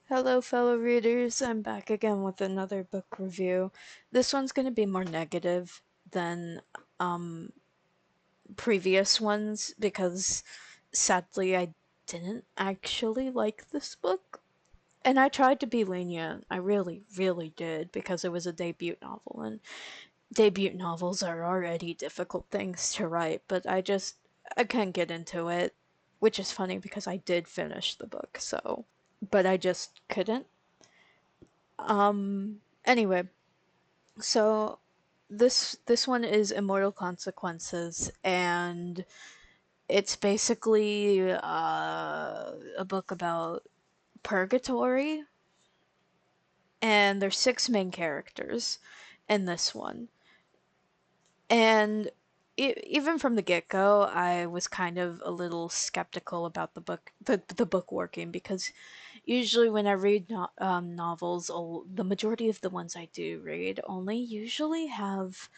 Hello, fellow readers. I'm back again with another book review. This one's going to be more negative than um, previous ones because sadly I didn't actually like this book. And I tried to be lenient. I really, really did because it was a debut novel, and debut novels are already difficult things to write, but I couldn't get into it, which is funny because I did finish the book, so. But I just couldn't. Anyway, so this one is Immortal Consequences, and it's basically a book about purgatory, and there's six main characters in this one. And even from the get-go, I was kind of a little skeptical about the book working, because usually when I read novels, the majority of the ones I do read only usually have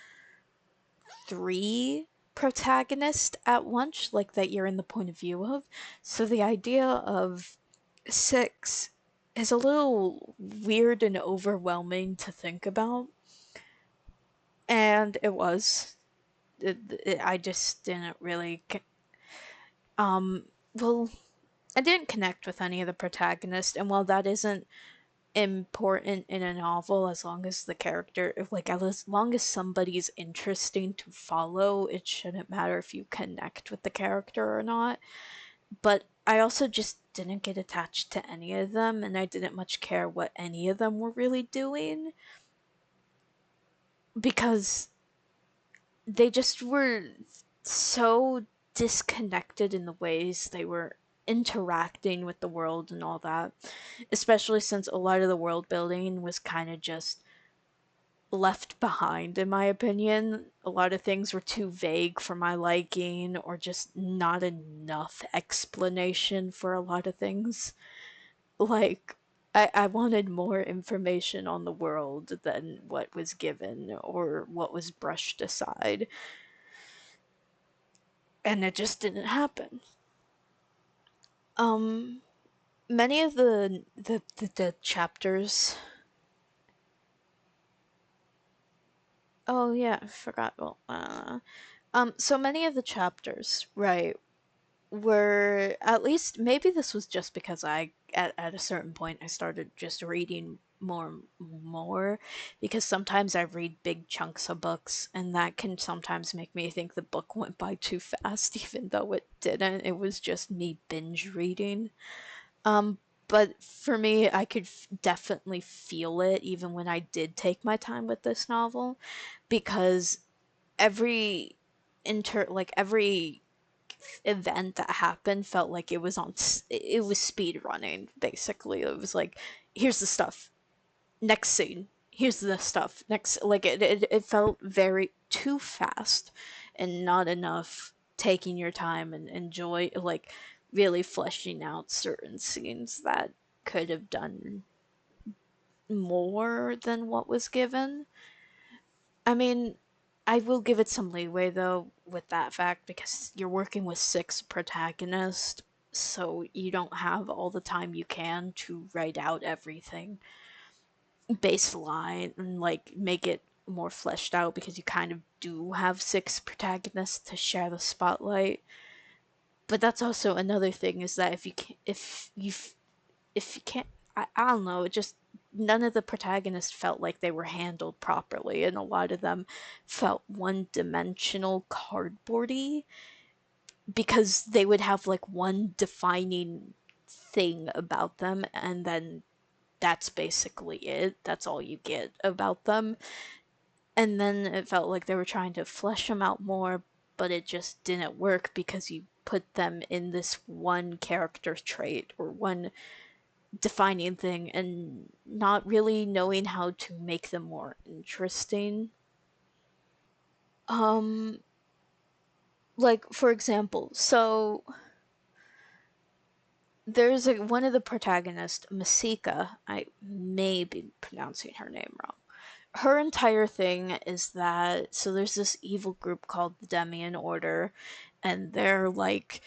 three protagonists at once, like that you're in the point of view of. So the idea of six is a little weird and overwhelming to think about, and it was. I just didn't really. Well, I didn't connect with any of the protagonists, and while that isn't important in a novel, as long as the character, like as long as somebody's interesting to follow, it shouldn't matter if you connect with the character or not. But I also just didn't get attached to any of them, and I didn't much care what any of them were really doing, because they just were so disconnected in the ways they were interacting with the world and all that, especially since a lot of the world building was kind of just left behind, in my opinion. A lot of things were too vague for my liking, or just not enough explanation for a lot of things. Like, I wanted more information on the world than what was given or what was brushed aside. And it just didn't happen. Um, Many of the chapters. Oh yeah, I forgot. So many of the chapters, right, were, at least maybe this was just because at a certain point I started just reading more, because sometimes I read big chunks of books, and that can sometimes make me think the book went by too fast, even though it didn't. It was just me binge reading. Um, but for me, I could definitely feel it even when I did take my time with this novel, because every every event that happened felt like it was speed running. Basically, it was like, here's the stuff, next scene, here's the stuff next. Like it felt very too fast, and not enough taking your time and enjoy, like, really fleshing out certain scenes that could have done more than what was given. I mean, I will give it some leeway though with that fact, because you're working with six protagonists, so you don't have all the time you can to write out everything baseline and like make it more fleshed out, because you kind of do have six protagonists to share the spotlight. But that's also another thing, is that if you can't, I don't know, it just, none of the protagonists felt like they were handled properly, and a lot of them felt one dimensional, cardboardy, because they would have like one defining thing about them, and then that's basically it. That's all you get about them. And then it felt like they were trying to flesh them out more, but it just didn't work, because you put them in this one character trait or one defining thing, and not really knowing how to make them more interesting. Um, like, for example, so there's one of the protagonists, Masika. I may be pronouncing her name wrong. Her entire thing is that, so there's this evil group called the Demian Order, and they're like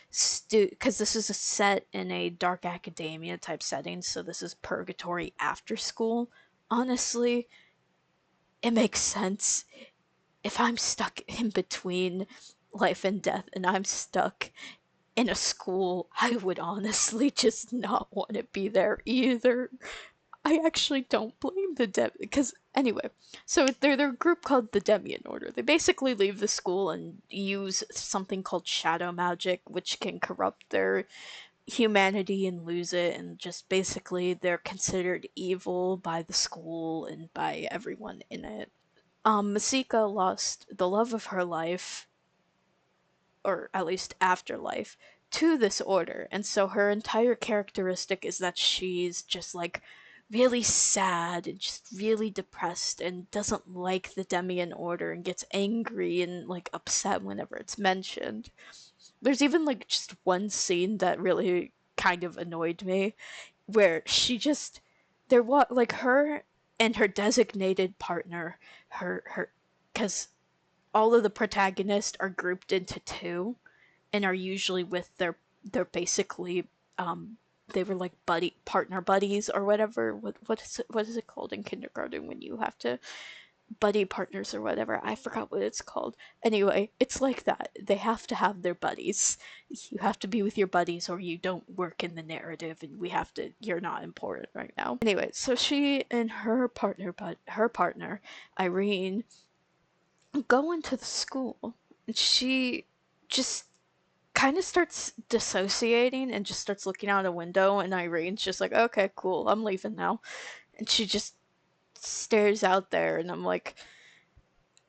because this is a set in a dark academia type setting, so this is purgatory after school. Honestly, it makes sense. If I'm stuck in between life and death and I'm stuck in a school, I would honestly just not want to be there either. I actually don't blame the because anyway, so they're a group called the Demian Order. They basically leave the school and use something called shadow magic, which can corrupt their humanity and lose it, and just basically they're considered evil by the school and by everyone in it. Masika lost the love of her life, or at least afterlife, to this order. And so her entire characteristic is that she's just like really sad and just really depressed and doesn't like the Demian order and gets angry and like upset whenever it's mentioned. There's even like just one scene that really kind of annoyed me where she just there was like her and her designated partner, her because all of the protagonists are grouped into two and are usually with they're basically um they were like buddy partner buddies or whatever. What is it called in kindergarten when you have to buddy partners or whatever? I forgot what it's called. Anyway, it's like that. They have to have their buddies. You have to be with your buddies or you don't work in the narrative, and we have to you're not important right now. Anyway, so she and her partner Irene go into the school, and she just kind of starts dissociating and just starts looking out a window, and Irene's just like, okay, cool, I'm leaving now. And she just stares out there, and I'm like,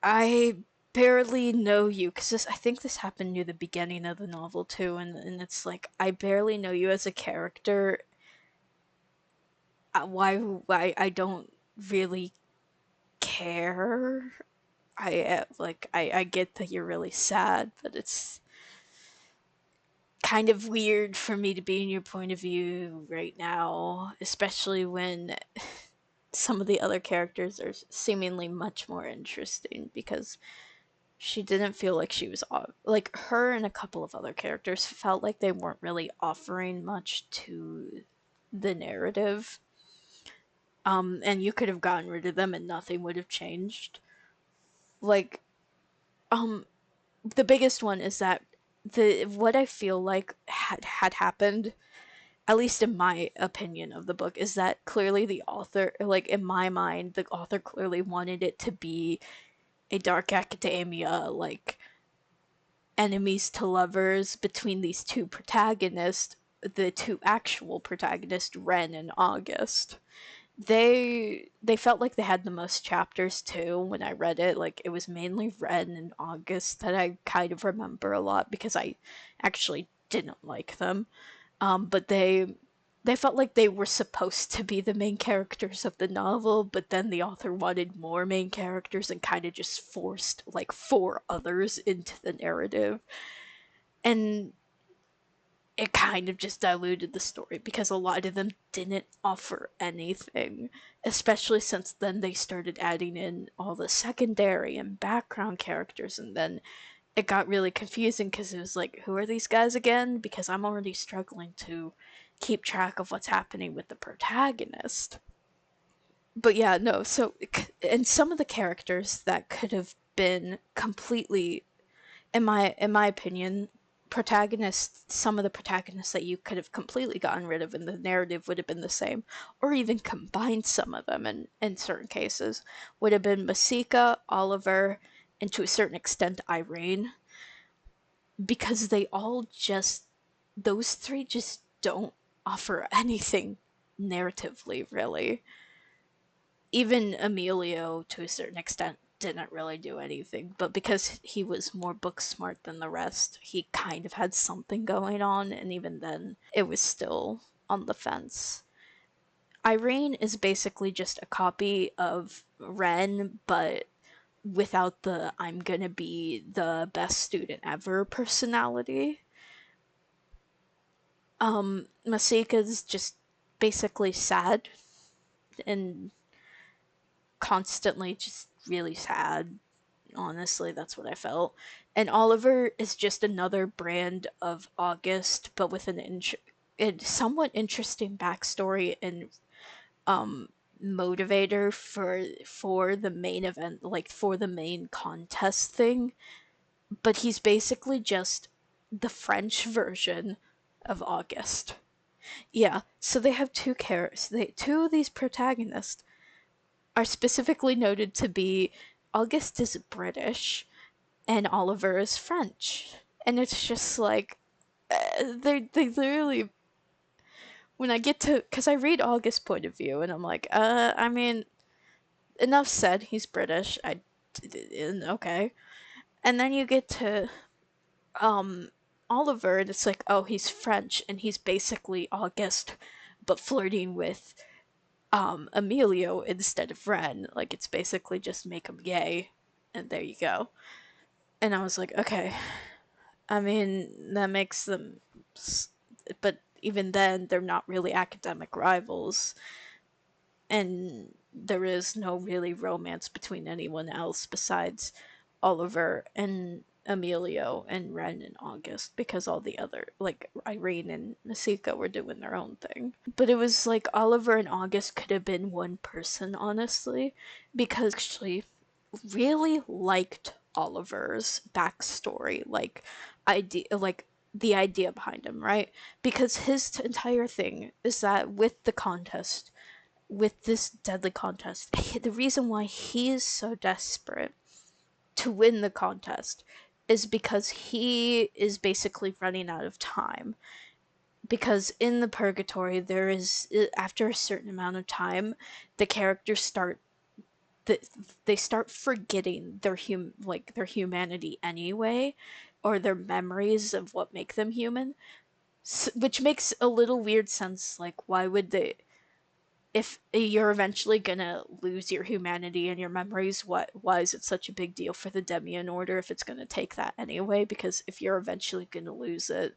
I barely know you, because I think this happened near the beginning of the novel too, and it's like, I barely know you as a character. Why I don't really care. I get that you're really sad, but it's kind of weird for me to be in your point of view right now, especially when some of the other characters are seemingly much more interesting, because she didn't feel like she was like her and a couple of other characters felt like they weren't really offering much to the narrative. And you could have gotten rid of them and nothing would have changed. Like, um, the biggest one is that the what I feel like had happened, at least in my opinion of the book, is that clearly the author, like in my mind, the author clearly wanted it to be a dark academia, like enemies to lovers between these two protagonists, the two actual protagonists, Ren and August. They felt like they had the most chapters too when I read it. Like it was mainly Ren and August that I kind of remember a lot because I actually didn't like them. But they felt like they were supposed to be the main characters of the novel, but then the author wanted more main characters and kind of just forced like four others into the narrative. And it kind of just diluted the story because a lot of them didn't offer anything, especially since then they started adding in all the secondary and background characters, and then it got really confusing because it was like, who are these guys again? Because I'm already struggling to keep track of what's happening with the protagonist. But yeah, no, so, and some of the characters that could have been completely, in my opinion, protagonists, some of the protagonists that you could have completely gotten rid of and the narrative would have been the same, or even combined some of them in certain cases, would have been Masika, Oliver, and to a certain extent Irene, because they all just, those three just don't offer anything narratively, really. Even Emilio, to a certain extent, didn't really do anything, but because he was more book smart than the rest, he kind of had something going on, and even then, it was still on the fence. Irene is basically just a copy of Ren, but without the I'm gonna be the best student ever personality. Masika's just basically sad and constantly just really sad. Honestly, that's what I felt. And Oliver is just another brand of August, but with a somewhat interesting backstory and um motivator for the main event, like for the main contest thing. But he's basically just the French version of August. Yeah, so they have two characters. Two of these protagonists are specifically noted to be August is British and Oliver is French. And it's just like they literally, when I get to, because I read August's point of view and I'm like, I mean, enough said, he's British. Okay. And then you get to um Oliver and it's like, oh, he's French and he's basically August but flirting with Emilio instead of Ren. Like it's basically just make him gay and there you go. And I was like, okay, I mean, that makes them, but even then, they're not really academic rivals, and there is no really romance between anyone else besides Oliver and Emilio and Ren and August because all the other, like Irene and Masika, were doing their own thing. But it was like Oliver and August could have been one person, honestly, because actually really liked Oliver's backstory, like the idea behind him, right? Because his entire thing is that with the contest, with this deadly contest, the reason why he is so desperate to win the contest is because he is basically running out of time. Because in the purgatory, there is, after a certain amount of time, the characters start they start forgetting their humanity anyway, or their memories of what make them human, which makes a little weird sense. Like, why would they, if you're eventually gonna lose your humanity and your memories, why is it such a big deal for the Demian Order if it's gonna take that anyway? Because if you're eventually gonna lose it,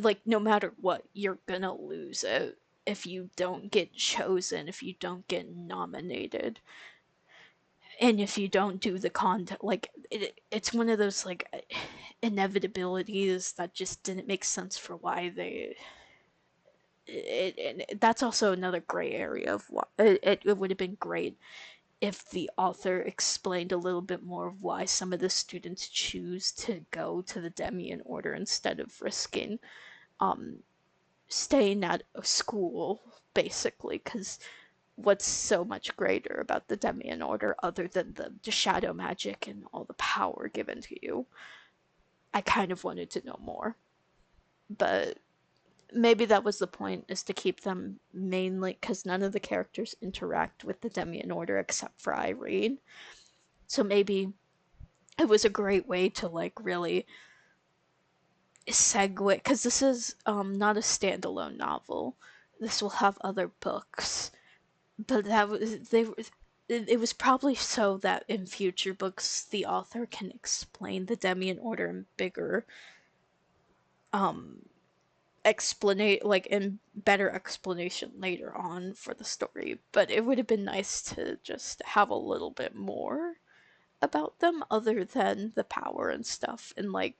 like no matter what, you're gonna lose it if you don't get chosen, if you don't get nominated, and if you don't do the content. Like it's one of those like inevitabilities that just didn't make sense for why they that's also another gray area of why it would have been great if the author explained a little bit more of why some of the students choose to go to the Demian Order instead of risking um staying at a school, basically. Because what's so much greater about the Demian Order other than the shadow magic and all the power given to you? I kind of wanted to know more, but maybe that was the point, is to keep them mainly because none of the characters interact with the Demian Order except for Irene. So maybe it was a great way to like really segue, because this is not a standalone novel. This will have other books, but that was they it was probably so that in future books the author can explain the Demian Order in bigger um explanate like in better explanation later on for the story. But it would have been nice to just have a little bit more about them other than the power and stuff, and like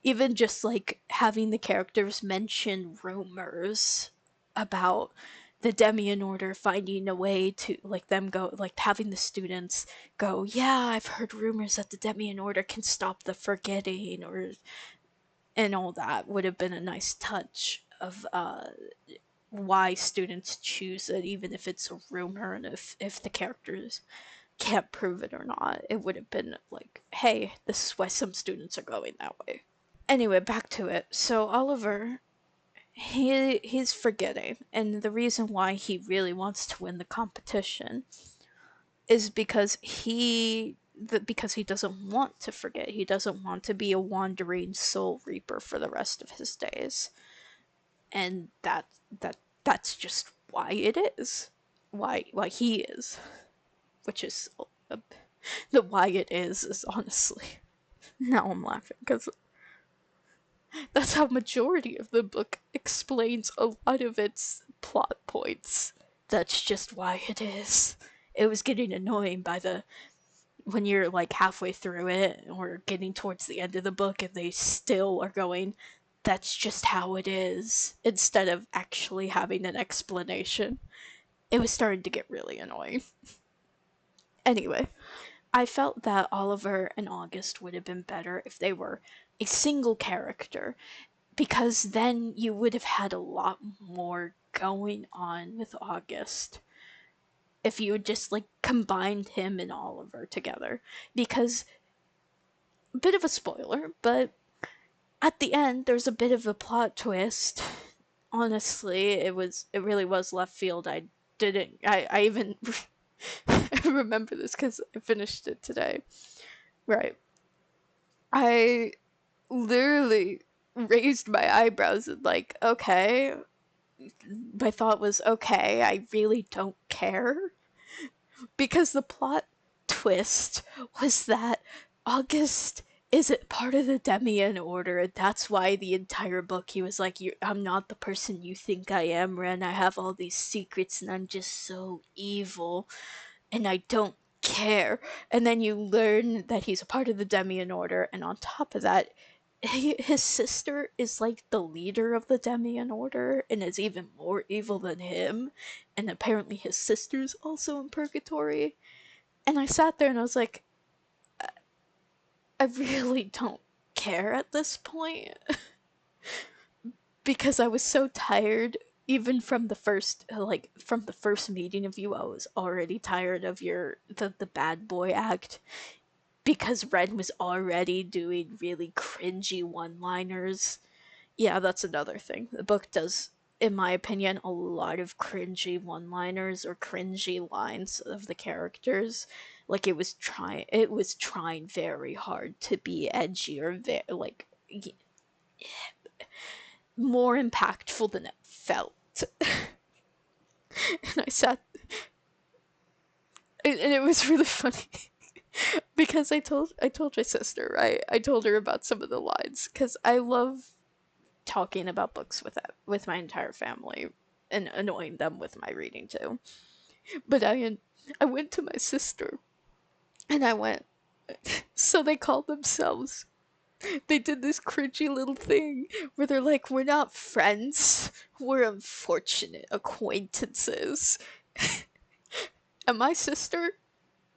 even just like having the characters mention rumors about the Demian Order finding a way to like them go, like having the students go, yeah, I've heard rumors that the Demian Order can stop the forgetting, or and all that would have been a nice touch of why students choose it, even if it's a rumor, and if the characters can't prove it or not, it would have been like, hey, this is why some students are going that way. Anyway, back to it. So Oliver, he's forgetting, and the reason why he really wants to win the competition is because he doesn't want to forget. He doesn't want to be a wandering soul reaper for the rest of his days. And that that's just why it is. Why he is, which is the why it is honestly. Now I'm laughing because that's how majority of the book explains a lot of its plot points. That's just why it is. It was getting annoying by when you're like halfway through it or getting towards the end of the book and they still are going, that's just how it is, instead of actually having an explanation. It was starting to get really annoying. Anyway, I felt that Oliver and August would have been better if they were a single character, because then you would have had a lot more going on with August if you had just like combined him and Oliver together. Because, a bit of a spoiler, but at the end there's a bit of a plot twist. Honestly, it really was left field. I even I remember this because I finished it today. Right. I literally raised my eyebrows and like, okay. My thought was, okay, I really don't care. Because the plot twist was that August isn't part of the Demian Order, and that's why the entire book he was like, I'm not the person you think I am, Ren. I have all these secrets and I'm just so evil and I don't care. And then you learn that he's a part of the Demian Order, and on top of that, his sister is like the leader of the Demian Order and is even more evil than him. And apparently his sister's also in purgatory. And I sat there and I was like, I really don't care at this point. Because I was so tired. Even from the first, from the first meeting of you, I was already tired of the bad boy act, because Ren was already doing really cringy one-liners. Yeah, that's another thing. The book does, in my opinion, a lot of cringy one-liners or cringy lines of the characters. Like it was trying very hard to be edgy or more impactful than it felt. And I sat, and it was really funny because I told my sister, right? I told her about some of the lines because I love talking about books with my entire family and annoying them with my reading too. But I went to my sister and I went, so they called themselves. They did this cringy little thing where they're like, we're not friends, we're unfortunate acquaintances. And my sister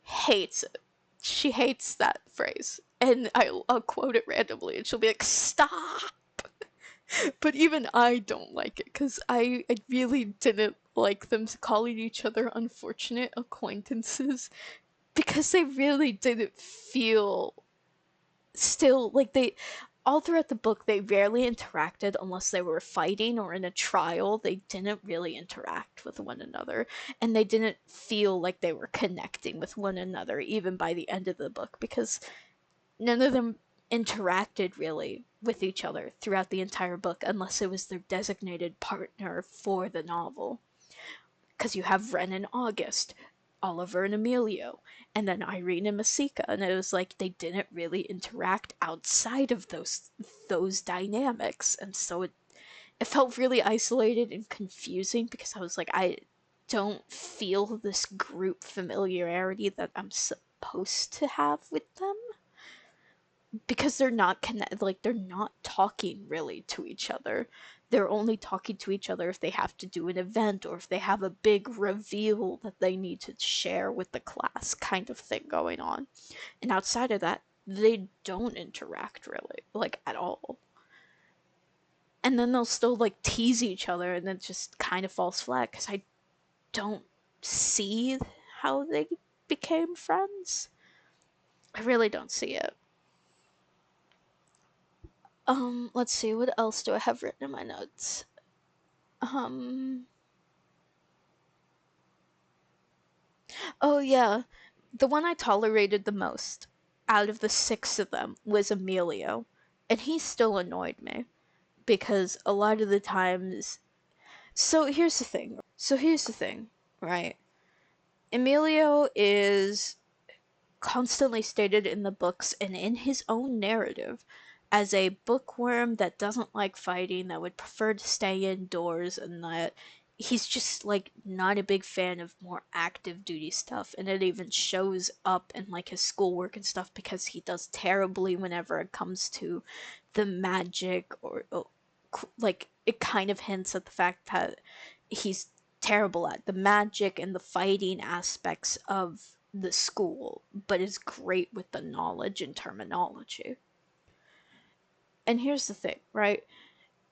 hates it. She hates that phrase. And I'll quote it randomly and she'll be like, stop! But even I don't like it because I really didn't like them calling each other unfortunate acquaintances, because they really didn't feel, still, like they, all throughout the book they rarely interacted unless they were fighting or in a trial. They didn't really interact with one another, and they didn't feel like they were connecting with one another even by the end of the book, because none of them interacted really with each other throughout the entire book unless it was their designated partner for the novel. Because you have Ren and August, Oliver and Emilio, and then Irene and Masika, and it was like they didn't really interact outside of those dynamics, and so it felt really isolated and confusing, because I was like, I don't feel this group familiarity that I'm supposed to have with them, because they're not connected, like they're not talking really to each other. They're only talking to each other if they have to do an event or if they have a big reveal that they need to share with the class, kind of thing going on. And outside of that, they don't interact really, like at all. And then they'll still like tease each other, and it just kind of falls flat because I don't see how they became friends. I really don't see it. Let's see, what else do I have written in my notes? Um, oh yeah, the one I tolerated the most out of the six of them was Emilio, and he still annoyed me because a lot of the times. So here's the thing, right? Emilio is constantly stated in the books and in his own narrative as a bookworm that doesn't like fighting, that would prefer to stay indoors, and that he's just like not a big fan of more active duty stuff, and it even shows up in like his schoolwork and stuff because he does terribly whenever it comes to the magic or like it kind of hints at the fact that he's terrible at the magic and the fighting aspects of the school, but is great with the knowledge and terminology. And here's the thing, right?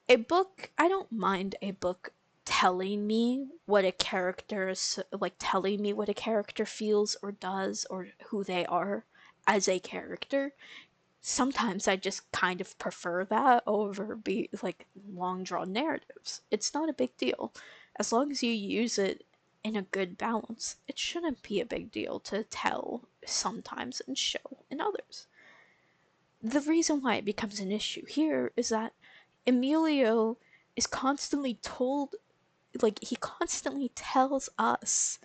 A book, I don't mind a book telling me what a character is, like telling me what a character feels or does or who they are as a character. Sometimes I just kind of prefer that over be like long drawn narratives. It's not a big deal. As long as you use it in a good balance, it shouldn't be a big deal to tell sometimes and show in others. The reason why it becomes an issue here is that Emilio is constantly told, like, he constantly tells us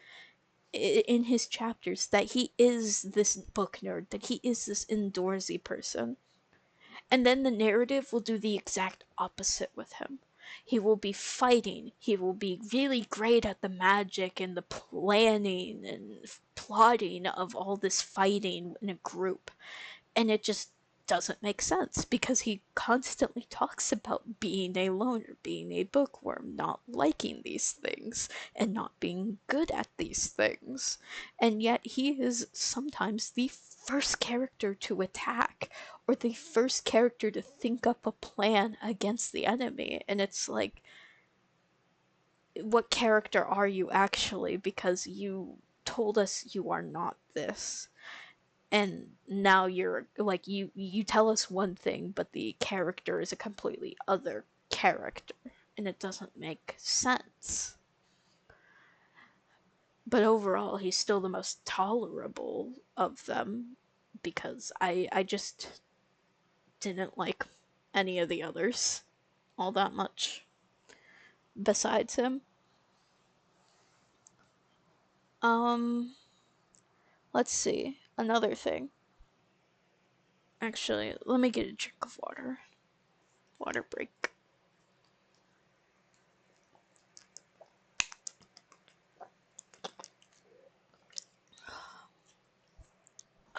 in his chapters that he is this book nerd, that he is this indoorsy person. And then the narrative will do the exact opposite with him. He will be fighting. He will be really great at the magic and the planning and plotting of all this fighting in a group. And it just doesn't make sense because he constantly talks about being a loner, being a bookworm, not liking these things, and not being good at these things. And yet he is sometimes the first character to attack or the first character to think up a plan against the enemy. And it's like, what character are you actually? Because you told us you are not this, and now you're like you tell us one thing but the character is a completely other character, and it doesn't make sense. But overall he's still the most tolerable of them because I just didn't like any of the others all that much besides him. um let's see another thing. Actually, let me get a drink of water. Water break.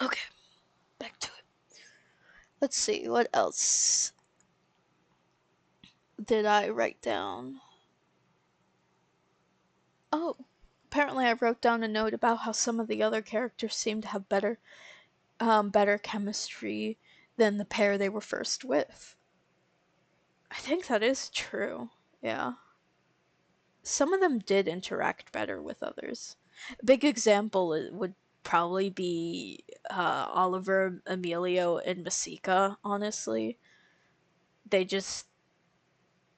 Okay, back to it. Let's see, what else did I write down? Oh, apparently I wrote down a note about how some of the other characters seem to have better chemistry than the pair they were first with. I think that is true. Yeah. Some of them did interact better with others. A big example would probably be Oliver, Emilio, and Masika, honestly. They just,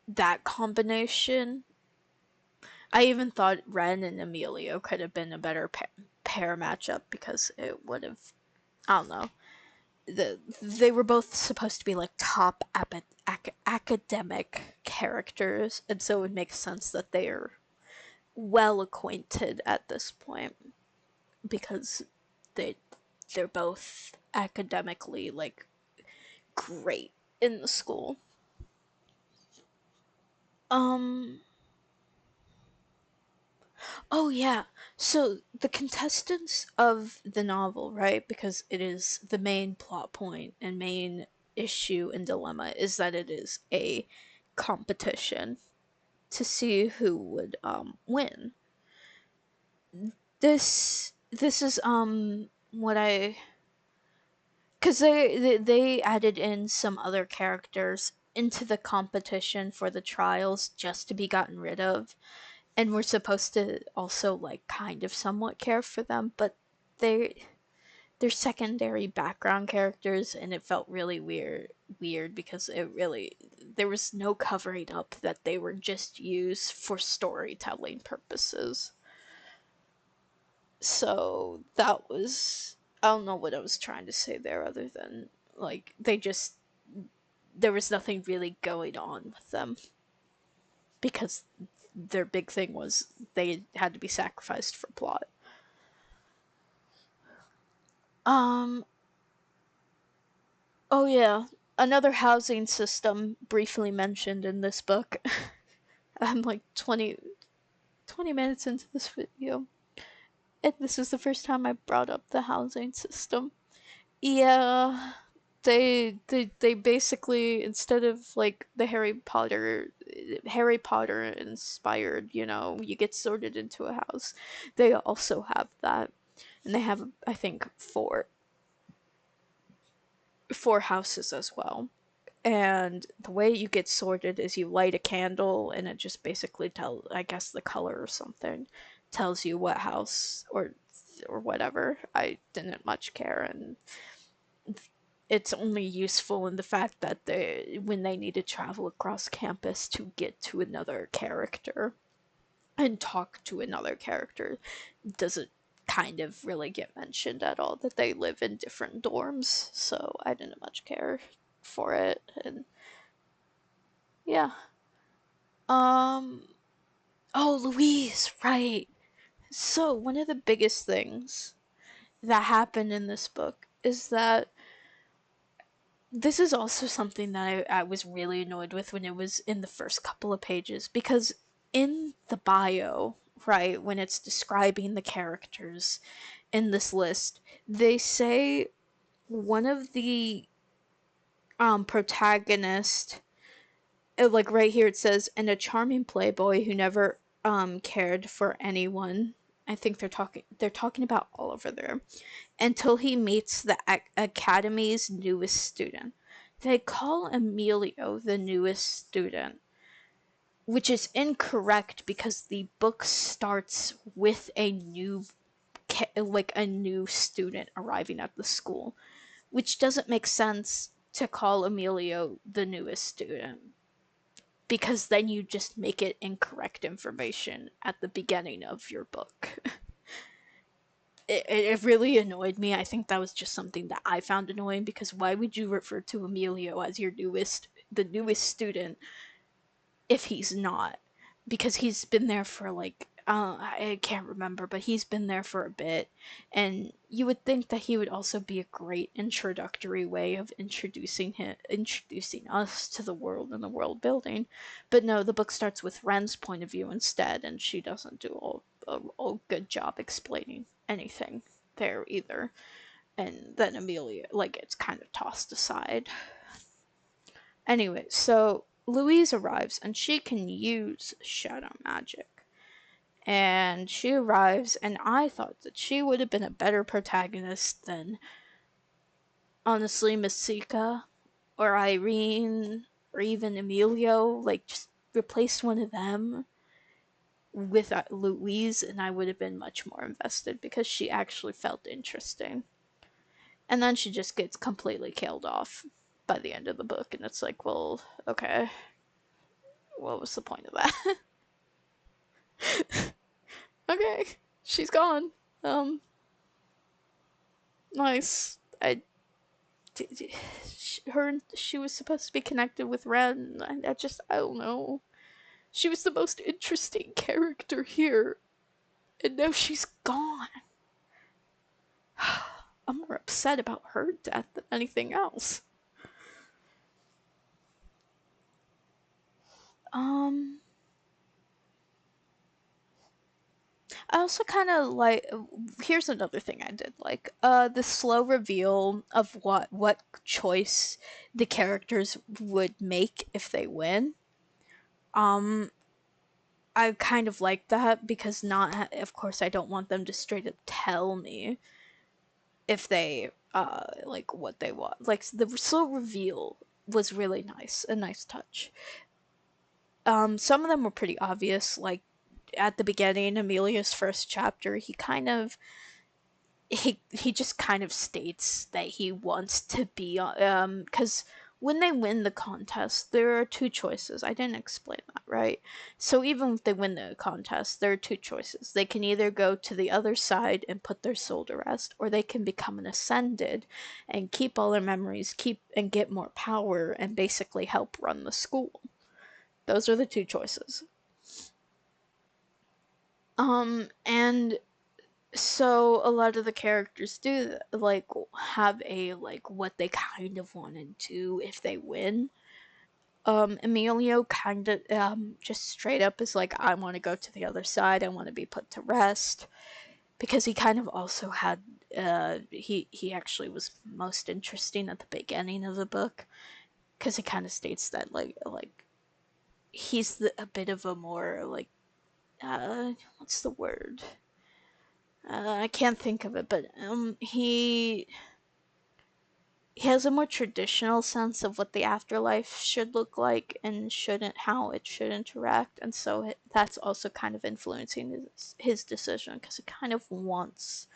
that combination. I even thought Ren and Emilio could have been a better pair matchup because it would have, I don't know. They were both supposed to be like top academic characters, and so it would make sense that they are well acquainted at this point because they they're both academically like great in the school. Um Oh yeah. So the contestants of the novel, right? Because it is the main plot point and main issue and dilemma is that it is a competition to see who would win. This is what I, cuz they added in some other characters into the competition for the trials just to be gotten rid of, and we're supposed to also like kind of somewhat care for them, but they they're secondary background characters, and it felt really weird because it really, there was no covering up that they were just used for storytelling purposes. So that was, I don't know what I was trying to say there other than like they just, there was nothing really going on with them because their big thing was they had to be sacrificed for plot. Um. Oh yeah, another housing system briefly mentioned in this book. I'm like 20. 20 minutes into this video, and this is the first time I brought up the housing system. Yeah, they basically, instead of like the Harry Potter inspired, you get sorted into a house. They also have that, and they have, I think, four houses as well. And the way you get sorted is you light a candle, and it just basically tells, I guess, the color or something tells you what house or whatever. I didn't much care, and it's only useful in the fact that when they need to travel across campus to get to another character and talk to another character, does it kind of really get mentioned at all that they live in different dorms, so I didn't much care for it. And yeah. um oh, Louise, right. So one of the biggest things that happened in this book is that this is also something that I was really annoyed with when it was in the first couple of pages, because in the bio, right, when it's describing the characters in this list, they say one of the protagonist, like right here it says, and a charming playboy who never cared for anyone. I think they're talking about Oliver there, until he meets the academy's newest student. They call Emilio the newest student, which is incorrect because the book starts with a new student arriving at the school, which doesn't make sense to call Emilio the newest student, because then you just make it incorrect information at the beginning of your book. It really annoyed me. I think that was just something that I found annoying, because why would you refer to Emilio as the newest student, if he's not? Because he's been there for like, I can't remember, but he's been there for a bit, and you would think that he would also be a great introductory way of introducing us to the world and the world building. But no, the book starts with Ren's point of view instead, and she doesn't do a good job explaining anything there either. And then Amelia, like, it's kind of tossed aside. Anyway, so Louise arrives, and she can use shadow magic. And she arrives, and I thought that she would have been a better protagonist than, honestly, Masika or Irene or even Emilio. Like, just replace one of them with Louise, and I would have been much more invested, because she actually felt interesting. And then she just gets completely killed off by the end of the book, and it's like, well, okay, what was the point of that? Okay, she's gone. Um, nice. She was supposed to be connected with Ren. I don't know. She was the most interesting character here, and now she's gone. I'm more upset about her death than anything else. Um, I also kind of like. Here's another thing I did like. The slow reveal of what choice the characters would make if they win. Um, I kind of like that, because not, of course, I don't want them to straight up tell me if they like what they want. Like, the slow reveal was really nice, a nice touch. Some of them were pretty obvious, like at the beginning, Amelia's first chapter, he just kind of states that he wants to be, because when they win the contest, there are two choices. I didn't explain that, right? So even if they win the contest, there are two choices. They can either go to the other side and put their soul to rest, or they can become an ascended and keep all their memories, keep and get more power, and basically help run the school. Those are the two choices. And so a lot of the characters do, like, have a, like, what they kind of want to do if they win. Emilio kind of just straight up is like, I want to go to the other side. I want to be put to rest, because he kind of also had he actually was most interesting at the beginning of the book, because he kind of states that like he's a bit of a more like what's the word? I can't think of it, but he has a more traditional sense of what the afterlife should look like and shouldn't, how it should interact, and so that's also kind of influencing his decision, because he kind of wants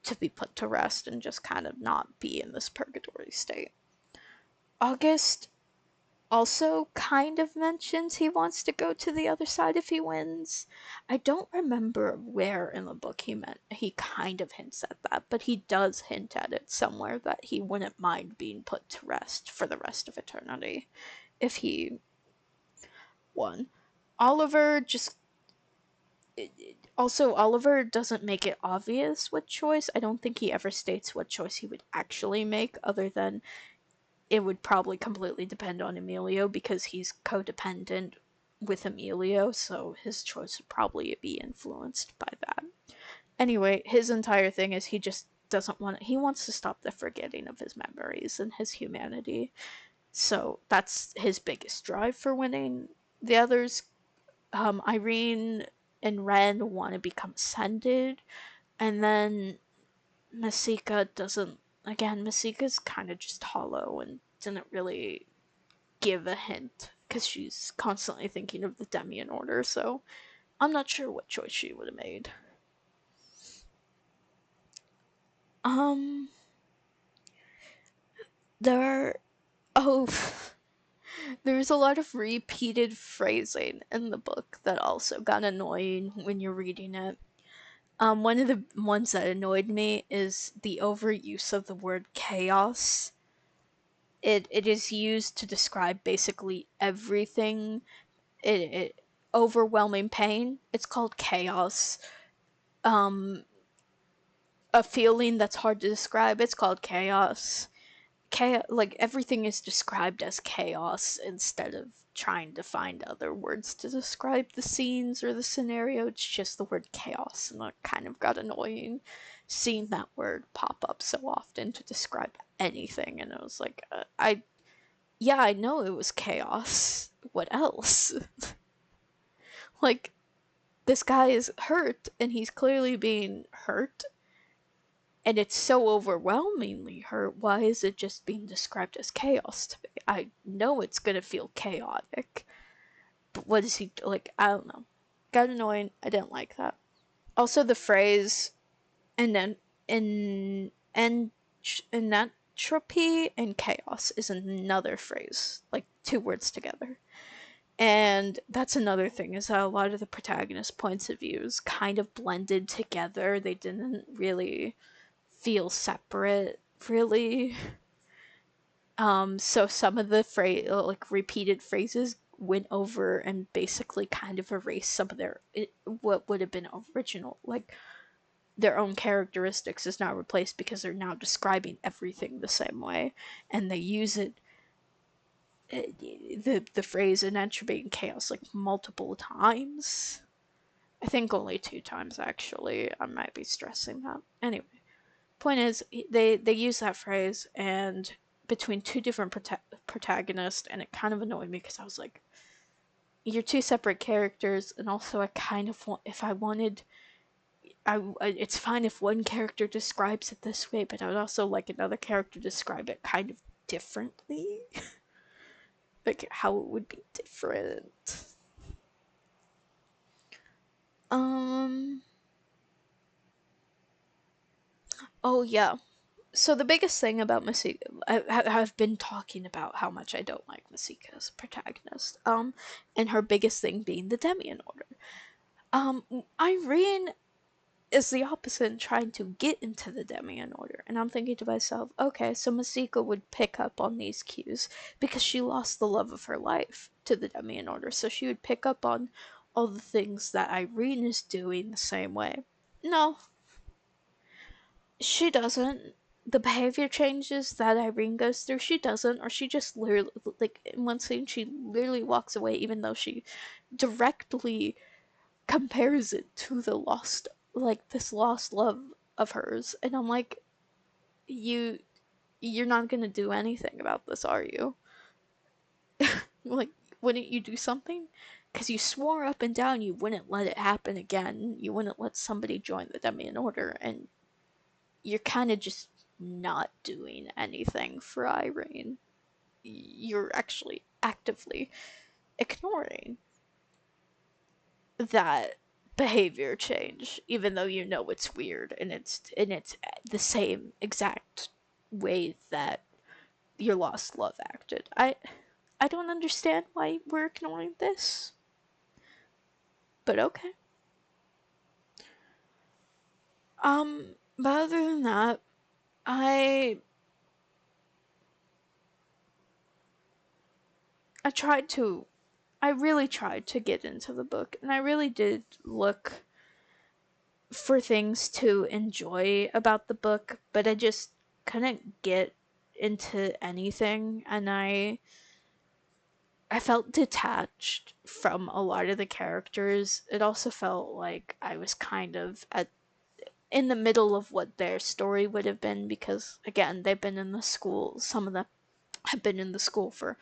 to be put to rest and just kind of not be in this purgatory state. August also kind of mentions he wants to go to the other side if he wins. I don't remember where in the book he kind of hints at that, but he does hint at it somewhere that he wouldn't mind being put to rest for the rest of eternity if he won. Oliver just also, Oliver doesn't make it obvious what choice. I don't think he ever states what choice he would actually make, other than it would probably completely depend on Emilio, because he's codependent with Emilio, so his choice would probably be influenced by that. Anyway, his entire thing is he just doesn't want he wants to stop the forgetting of his memories and his humanity. So that's his biggest drive for winning. The others, Irene and Ren, want to become ascended, and then Masika doesn't. Again, Masika's kind of just hollow and didn't really give a hint, because she's constantly thinking of the Demian Order, so I'm not sure what choice she would have made. Um, there are, oh, there's a lot of repeated phrasing in the book that also got annoying when you're reading it. One of the ones that annoyed me is the overuse of the word chaos. It is used to describe basically everything. It overwhelming pain. It's called chaos. Um, a feeling that's hard to describe. It's called chaos. Chaos, like everything is described as chaos instead of trying to find other words to describe the scenes or the scenario. It's just the word chaos, and that kind of got annoying seeing that word pop up so often to describe anything. And it was like, yeah, I know it was chaos. What else? Like, this guy is hurt, and he's clearly being hurt, and it's so overwhelmingly hurt. Why is it just being described as chaos to me? I know it's gonna feel chaotic, but what is he like? I don't know. Got annoying. I didn't like that. Also, the phrase and then in entropy and chaos is another phrase, like two words together. And that's another thing, is that a lot of the protagonist points of views kind of blended together. They didn't really feel separate, really. So some of the like repeated phrases went over and basically kind of erased some of their what would have been original, like their own characteristics is now replaced because they're now describing everything the same way, and they use the phrase in entropy and chaos like multiple times. I think only two times, actually. I might be stressing that. Anyway, point is, they use that phrase and between two different protagonists, and it kind of annoyed me because I was like, you're two separate characters, and also I kind of want, if I wanted, it's fine if one character describes it this way, but I would also like another character to describe it kind of differently. Like how it would be different. Um. Oh yeah. So the biggest thing about Masika, I've been talking about how much I don't like Masika as a protagonist. And her biggest thing being the Demian Order. Irene is the opposite in trying to get into the Demian Order, and I'm thinking to myself, okay, so Masika would pick up on these cues because she lost the love of her life to the Demian Order, so she would pick up on all the things that Irene is doing the same way. No, she doesn't. the behavior changes that Irene goes through, she doesn't, or she just literally, like, in one scene, she literally walks away, even though she directly compares it to the lost, like, this lost love of hers. And I'm like, you, you're not gonna do anything about this, are you? Like, wouldn't you do something? Because you swore up and down you wouldn't let it happen again. You wouldn't let somebody join the Demian Order, and you're kind of just not doing anything for Irene. You're actually actively ignoring that behavior change, even though you know it's weird and it's the same exact way that your lost love acted. I don't understand why we're ignoring this, but okay. But other than that, I I tried to I really tried to get into the book, and I really did look for things to enjoy about the book, but I just couldn't get into anything, and I felt detached from a lot of the characters. It also felt like I was kind of at in the middle of what their story would have been, because again, they've been in the school, some of them have been in the school for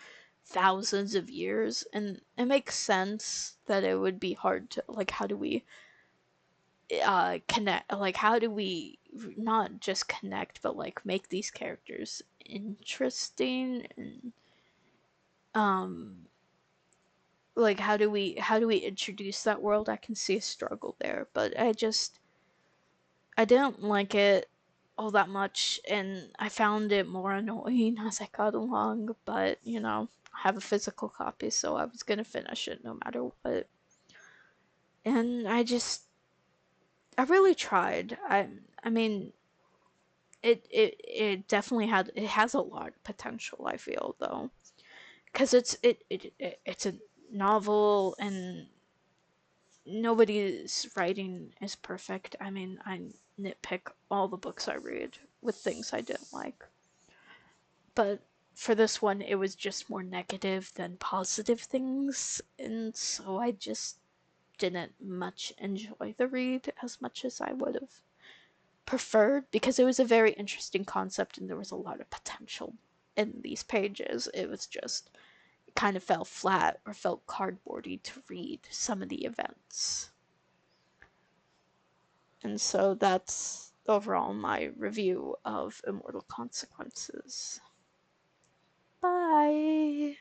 thousands of years, and it makes sense that it would be hard to, like, how do we connect, like, how do we not just connect but like make these characters interesting, and um like, how do we introduce that world? I can see a struggle there, but I didn't like it all that much, and I found it more annoying as I got along. But I have a physical copy, so I was gonna finish it no matter what. And I really tried. I mean, it definitely has a lot of potential. I feel, though, because it's a novel, and nobody's writing is perfect. I mean, I nitpick all the books I read with things I didn't like. But for this one, it was just more negative than positive things, and so I just didn't much enjoy the read as much as I would have preferred, because it was a very interesting concept and there was a lot of potential in these pages. It was just, it kind of fell flat or felt cardboardy to read some of the events. And so that's overall my review of Immortal Consequences. Bye!